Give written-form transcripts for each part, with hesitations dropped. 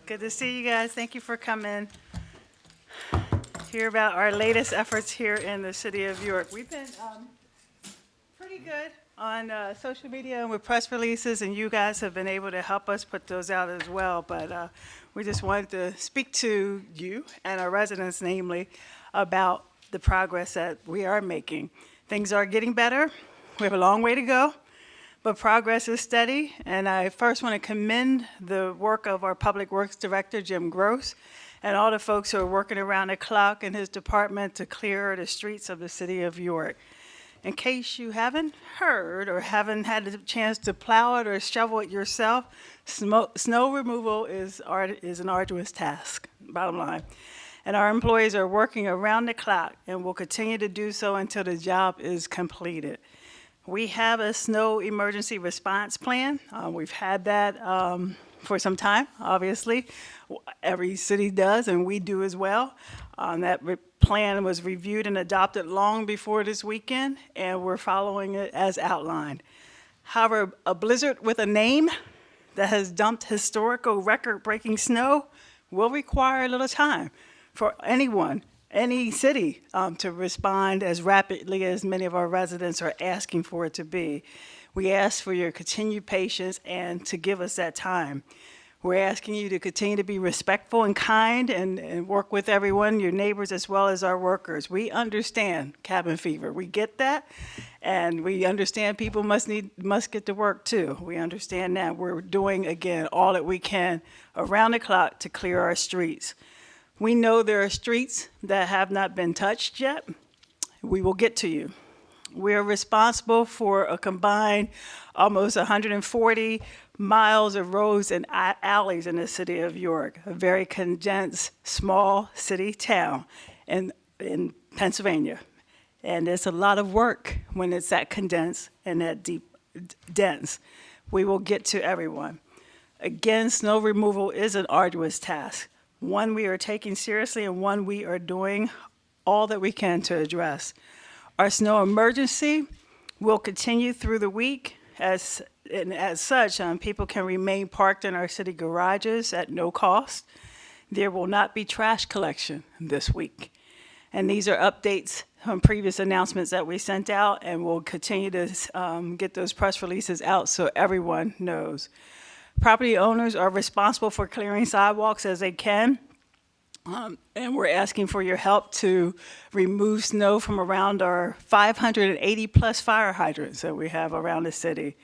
Good to see you guys. Thank you for coming. Hear about our latest efforts here in the city of York. We've been pretty good on social media and with press releases, and you guys have been able to help us put those out as well. But we just wanted to speak to you and our residents, namely, about the progress that we are making. Things are getting better. We have a long way to go, but progress is steady. And I first want to commend the work of our Public Works Director, Jim Gross, and all the folks who are working around the clock in his department to clear the streets of the city of York. In case you haven't heard or haven't had the chance to plow it or shovel it yourself, snow removal is an arduous task, bottom line. And our employees are working around the clock and will continue to do so until the job is completed. We have a snow emergency response plan. We've had that for some time, obviously. Every city does, and we do as well. That plan was reviewed and adopted long before this weekend, and we're following it as outlined. However, a blizzard with a name that has dumped historical record-breaking snow will require a little time for anyone, any city, to respond as rapidly as many of our residents are asking for it to be. We ask for your continued patience and to give us that time. We're asking you to continue to be respectful and kind and work with everyone, your neighbors as well as our workers. We understand cabin fever. We get that, and we understand people must get to work too. We understand that. We're doing, again, all that we can around the clock to clear our streets. We know there are streets that have not been touched yet. We will get to you. We're responsible for a combined almost 140 miles of roads and alleys in the city of York, a very condensed, small city town in Pennsylvania. And it's a lot of work when it's that condensed and that deep, dense. We will get to everyone. Again, snow removal is an arduous task, one we are taking seriously and one we are doing all that we can to address. Our snow emergency will continue through the week. As such, people can remain parked in our city garages at no cost. There will not be trash collection this week. And these are updates from previous announcements that we sent out, and we'll continue to get those press releases out so everyone knows. Property owners are responsible for clearing sidewalks as they can. And we're asking for your help to remove snow from around our 580 plus fire hydrants that we have around the city.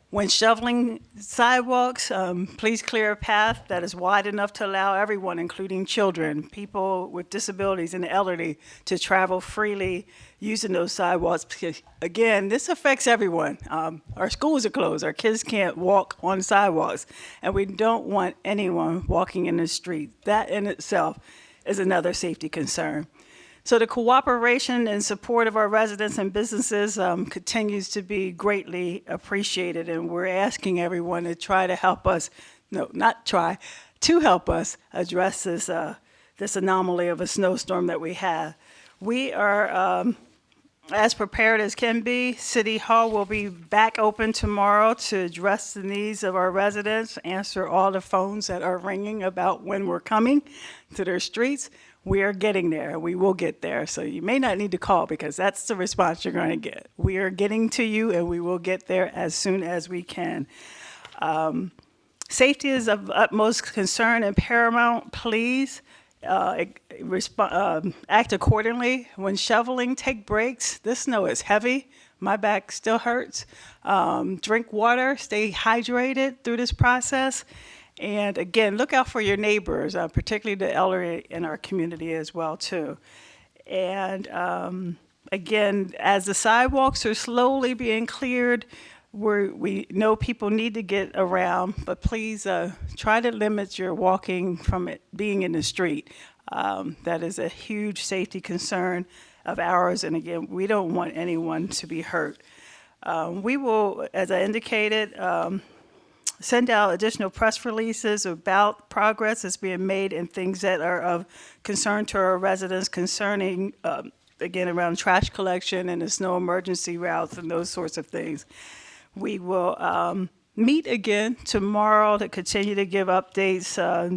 When shoveling sidewalks, please clear a path that is wide enough to allow everyone, including children, people with disabilities, and the elderly, to travel freely using those sidewalks. Because, again, this affects everyone. Our schools are closed. Our kids can't walk on sidewalks. And we don't want anyone walking in the street. That in itself is another safety concern. So the cooperation and support of our residents and businesses continues to be greatly appreciated, and we're asking everyone to try to help us, to help us address this anomaly of a snowstorm that we have. We are as prepared as can be. City Hall will be back open tomorrow to address the needs of our residents, answer all the phones that are ringing about when we're coming to their streets. We are getting there. We will get there. So you may not need to call because that's the response you're going to get. We are getting to you, and we will get there as soon as we can. Safety is of utmost concern and paramount. Please act accordingly. When shoveling, take breaks. This snow is heavy. My back still hurts. Drink water. Stay hydrated through this process. And again, look out for your neighbors, particularly the elderly in our community as well, too. And again, as the sidewalks are slowly being cleared, we know people need to get around, but please try to limit your walking from it being in the street. That is a huge safety concern of ours, and again, we don't want anyone to be hurt. We will, as I indicated, send out additional press releases about progress that's being made and things that are of concern to our residents concerning, again, around trash collection and the snow emergency routes and those sorts of things. We will meet again tomorrow to continue to give updates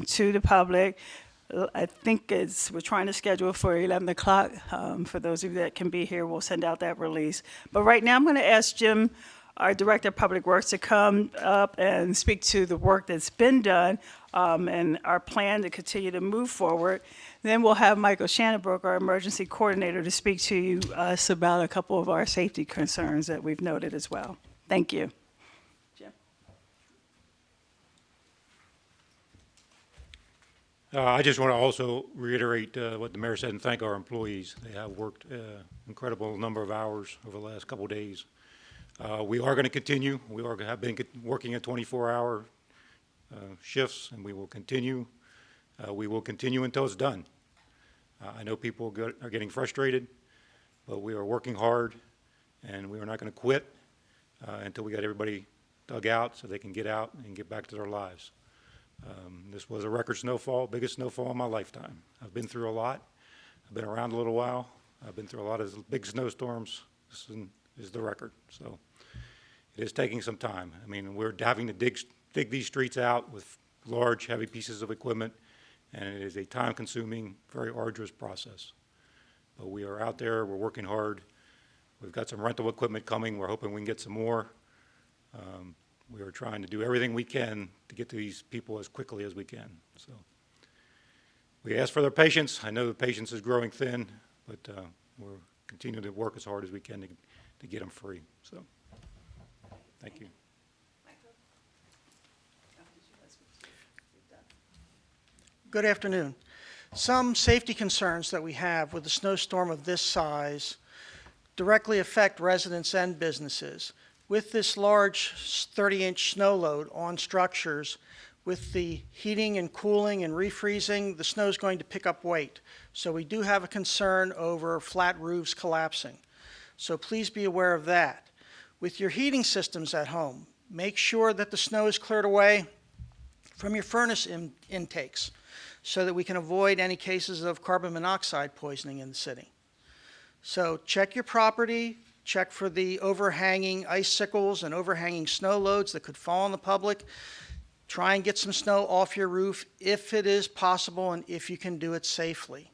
to the public. I think we're trying to schedule for 11 o'clock. For those of you that can be here, we'll send out that release. But right now, I'm going to ask Jim, our Director of Public Works, to come up and speak to the work that's been done and our plan to continue to move forward. Then we'll have Michael Shannonbrook, our Emergency Coordinator, to speak to us about a couple of our safety concerns that we've noted as well. Thank you. Jim. I just want to also reiterate what the mayor said and thank our employees. They have worked an incredible number of hours over the last couple of days. We are going to continue. Have been working at 24-hour shifts, and we will continue. We will continue until it's done. I know people are getting frustrated, but we are working hard, and we are not going to quit until we got everybody dug out so they can get out and get back to their lives. This was a record snowfall, biggest snowfall in my lifetime. I've been through a lot. I've been around a little while. I've been through a lot of big snowstorms. This is the record. So it is taking some time. I mean, we're having to dig these streets out with large, heavy pieces of equipment, and it is a time-consuming, very arduous process. But we are out there. We're working hard. We've got some rental equipment coming. We're hoping we can get some more. We are trying to do everything we can to get to these people as quickly as we can. So we ask for their patience. I know the patience is growing thin, but we're continuing to work as hard as we can to get them free. So thank you. Good afternoon. Some safety concerns that we have with a snowstorm of this size directly affect residents and businesses. With this large 30-inch snow load on structures, with the heating and cooling and refreezing, the snow is going to pick up weight. So we do have a concern over flat roofs collapsing. So please be aware of that. With your heating systems at home, make sure that the snow is cleared away from your furnace intakes so that we can avoid any cases of carbon monoxide poisoning in the city. So check your property. Check for the overhanging icicles and overhanging snow loads that could fall on the public. Try and get some snow off your roof if it is possible and if you can do it safely,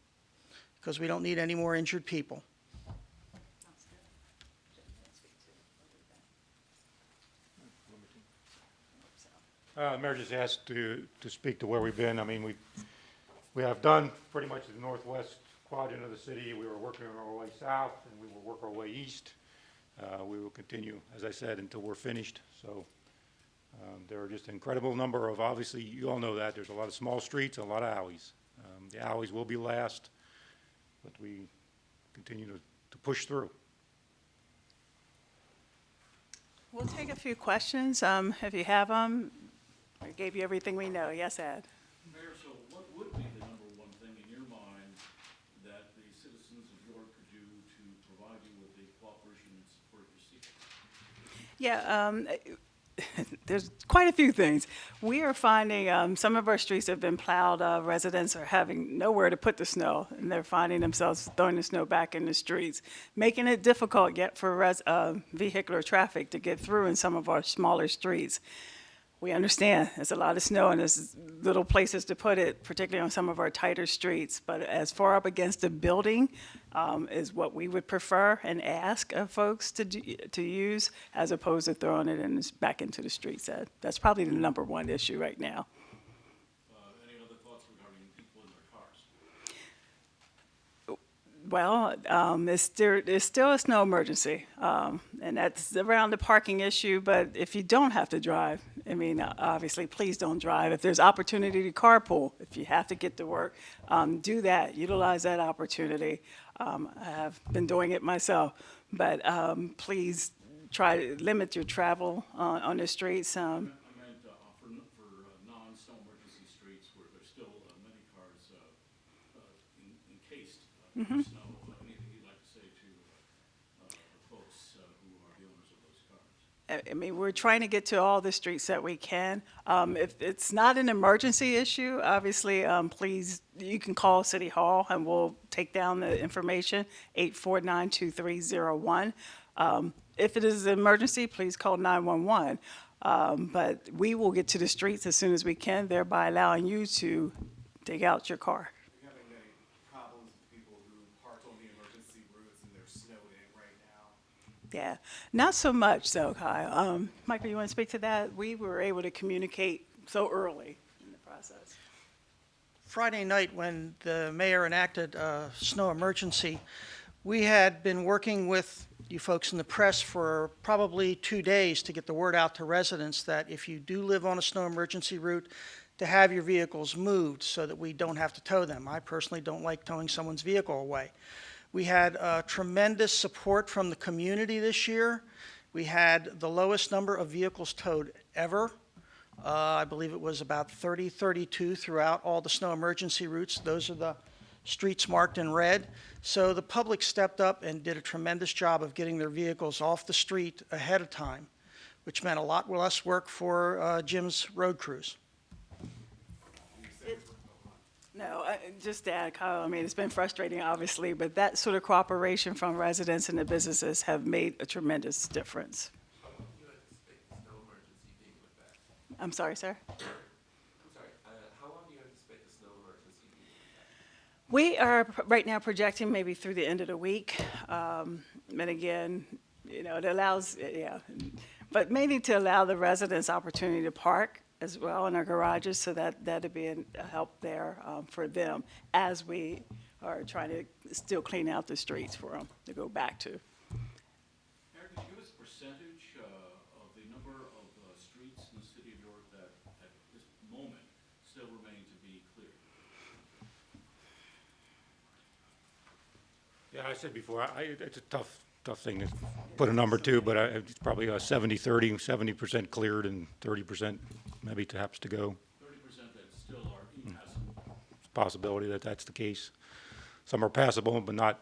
because we don't need any more injured people. Mayor just asked to speak to where we've been. I mean, we have done pretty much the northwest quadrant of the city. We were working our way south, and we will work our way east. We will continue, as I said, until we're finished. So there are just an incredible number of, obviously, you all know that. There's a lot of small streets and a lot of alleys. The alleys will be last, but we continue to push through. We'll take a few questions if you have them. I gave you everything we know. Yes, Ed? Mayor, so what would be the number one thing in your mind that the citizens of York could do to provide you with the cooperation and support you seek? Yeah, there's quite a few things. We are finding some of our streets have been plowed. Residents are having nowhere to put the snow, and they're finding themselves throwing the snow back in the streets, making it difficult yet for vehicular traffic to get through in some of our smaller streets. We understand there's a lot of snow and there's little places to put it, particularly on some of our tighter streets. But as far up against a building is what we would prefer and ask of folks to use, as opposed to throwing it back into the streets. That's probably the number one issue right now. Any other thoughts regarding people in their cars? Well, there's still a snow emergency, and that's around the parking issue. But if you don't have to drive, I mean, obviously, please don't drive. If there's opportunity to carpool, if you have to get to work, do that. Utilize that opportunity. I have been doing it myself, but please try to limit your travel on the streets. I meant for non-snow emergency streets where there's still many cars encased in snow. Anything you'd like to say to the folks who are the owners of those cars? I mean, we're trying to get to all the streets that we can. If it's not an emergency issue, obviously, please, you can call City Hall and we'll take down the information, 849-2301. If it is an emergency, please call 911. But we will get to the streets as soon as we can, thereby allowing you to dig out your car. Are you having any problems with people who parked on the emergency routes and they're snowed in right now? Yeah, not so much though, Kyle. Michael, you want to speak to that? We were able to communicate so early in the process. Friday night, when the mayor enacted a snow emergency, we had been working with you folks in the press for probably 2 days to get the word out to residents that if you do live on a snow emergency route, to have your vehicles moved so that we don't have to tow them. I personally don't like towing someone's vehicle away. We had tremendous support from the community this year. We had the lowest number of vehicles towed ever. I believe it was about 32 throughout all the snow emergency routes. Those are the streets marked in red. So the public stepped up and did a tremendous job of getting their vehicles off the street ahead of time, which meant a lot less work for Jim's road crews. No, just to add, Kyle, I mean, it's been frustrating, obviously, but that sort of cooperation from residents and the businesses have made a tremendous difference. How long do you anticipate the snow emergency being with that? I'm sorry, sir? I'm sorry, how long do you anticipate the snow emergency being with that? We are right now projecting maybe through the end of the week. And again, you know, it allows, yeah, but mainly to allow the residents opportunity to park as well in our garages, so that'd be a help there for them as we are trying to still clean out the streets for them to go back to. Mayor, could you give us a percentage of the number of streets in the city of York that at this moment still remain to be cleared? Yeah, I said before, it's a tough thing to put a number to, but it's probably 70-30, 70% cleared and 30% maybe perhaps to go. 30% that still are impassable. It's a possibility that that's the case. Some are passable, but not,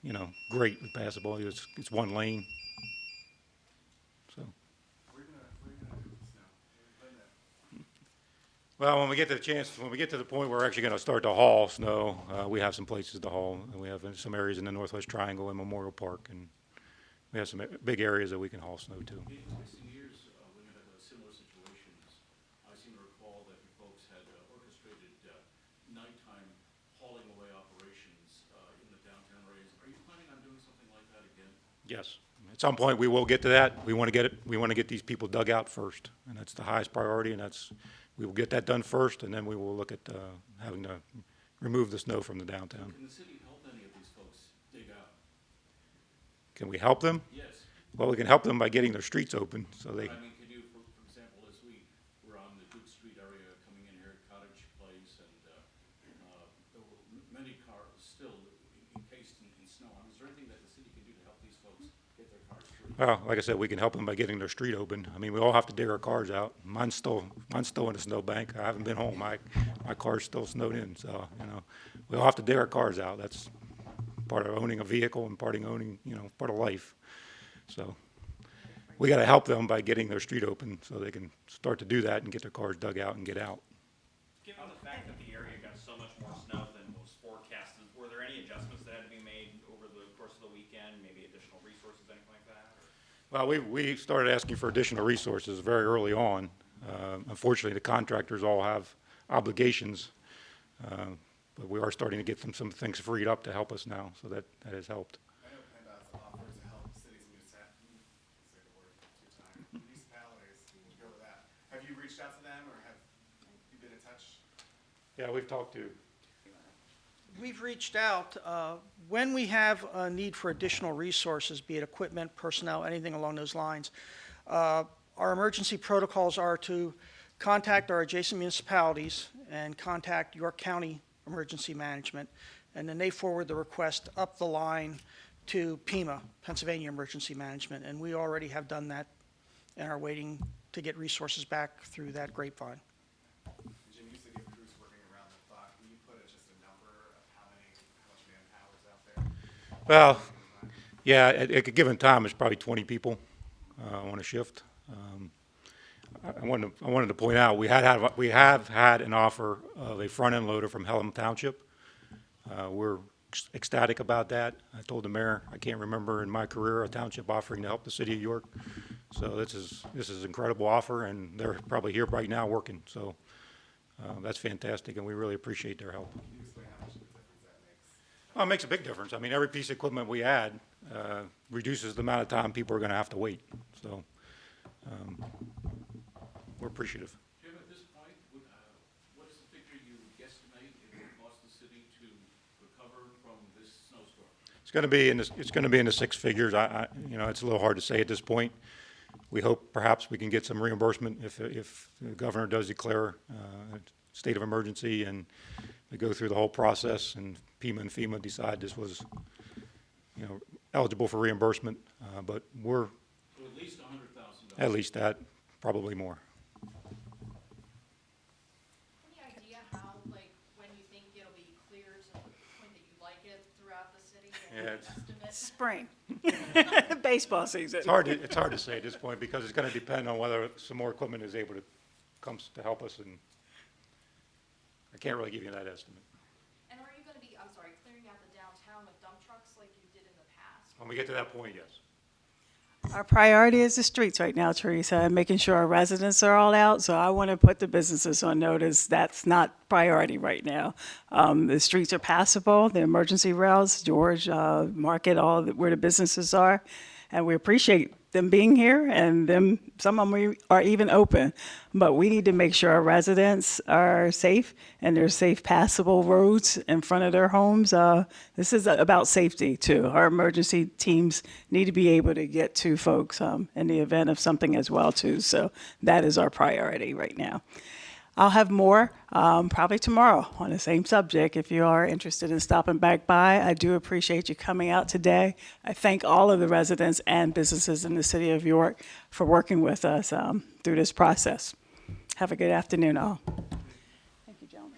you know, great passable. It's one lane. So, What are you gonna do with the snow? What are you gonna do? well, when we get to the point where we're actually going to start to haul snow, we have some places to haul. And we have some areas in the Northwest Triangle and Memorial Park, and we have some big areas that we can haul snow to. In recent years, when you had similar situations, I seem to recall that you folks had orchestrated nighttime hauling away operations in the downtown areas. Are you planning on doing something like that again? Yes. At some point, we will get to that. We want to get these people dug out first, and that's the highest priority, and we will get that done first, and then we will look at having to remove the snow from the downtown. Can the city help any of these folks dig out? Can we help them? Yes. Well, we can help them by getting their streets open, so they, I mean, could you, for example, as we were on the Duke Street area coming in here at Cottage Place, and there were many cars still encased in snow. Is there anything that the city can do to help these folks get their cars free? well, like I said, we can help them by getting their street open. I mean, we all have to dig our cars out. Mine's still in a snowbank. I haven't been home. My car's still snowed in, so, you know, we all have to dig our cars out. That's part of owning a vehicle and part of owning, you know, part of life. So we got to help them by getting their street open so they can start to do that and get their cars dug out and get out. Given the fact that the area got so much more snow than was forecasted, were there any adjustments that had to be made over the course of the weekend, maybe additional resources, anything like that? Or? Well, we started asking for additional resources very early on. Unfortunately, the contractors all have obligations, but we are starting to get them some things freed up to help us now, so that has helped. I know PennDOT's offered to help cities and municipalities, say the word two times, municipalities, we'll go with that. Have you reached out to them, or have you been in touch? Yeah, we've talked to. We've reached out. When we have a need for additional resources, be it equipment, personnel, anything along those lines, our emergency protocols are to contact our adjacent municipalities and contact York County Emergency Management, and then they forward the request up the line to PEMA, Pennsylvania Emergency Management, and we already have done that and are waiting to get resources back through that grapevine. Jim, you said you have crews working around the clock. Can you put just a number of how much manpower is out there? Well, yeah, at a given time, it's probably 20 people on a shift. I wanted to point out, we have had an offer of a front-end loader from Pelham Township. We're ecstatic about that. I told the mayor, I can't remember in my career a township offering to help the city of York. So this is an incredible offer, and they're probably here right now working. So that's fantastic, and we really appreciate their help. Can you explain how much of a difference that makes? Well, it makes a big difference. I mean, every piece of equipment we add reduces the amount of time people are going to have to wait. So we're appreciative. Jim, at this point, what is the figure you guesstimate it will cost the city to recover from this snowstorm? It's going to be in the six figures. It's a little hard to say at this point. We hope perhaps we can get some reimbursement if the governor does declare a state of emergency and we go through the whole process and PEMA and FEMA decide this was, eligible for reimbursement. But we're So at least $100,000. at least that, probably more. Any idea how, like, when you think it'll be clear to the point that you'd like it throughout the city? Any Yeah, it's- estimate? Spring, baseball season. It's hard to say at this point because it's going to depend on whether some more equipment is able to comes to help us, and I can't really give you that estimate. And are you gonna be, I'm sorry, clearing out the downtown with dump trucks like you did in the past? When we get to that point, yes. Our priority is the streets right now, Teresa, and making sure our residents are all out. So I want to put the businesses on notice. That's not priority right now. The streets are passable, the emergency routes, George, Market, where the businesses are. And we appreciate them being here, and some of them are even open. But we need to make sure our residents are safe and there's safe passable roads in front of their homes. This is about safety too. Our emergency teams need to be able to get to folks in the event of something as well too. So that is our priority right now. I'll have more probably tomorrow on the same subject if you are interested in stopping back by. I do appreciate you coming out today. I thank all of the residents and businesses in the city of York for working with us through this process. Have a good afternoon, all. Thank you, gentlemen.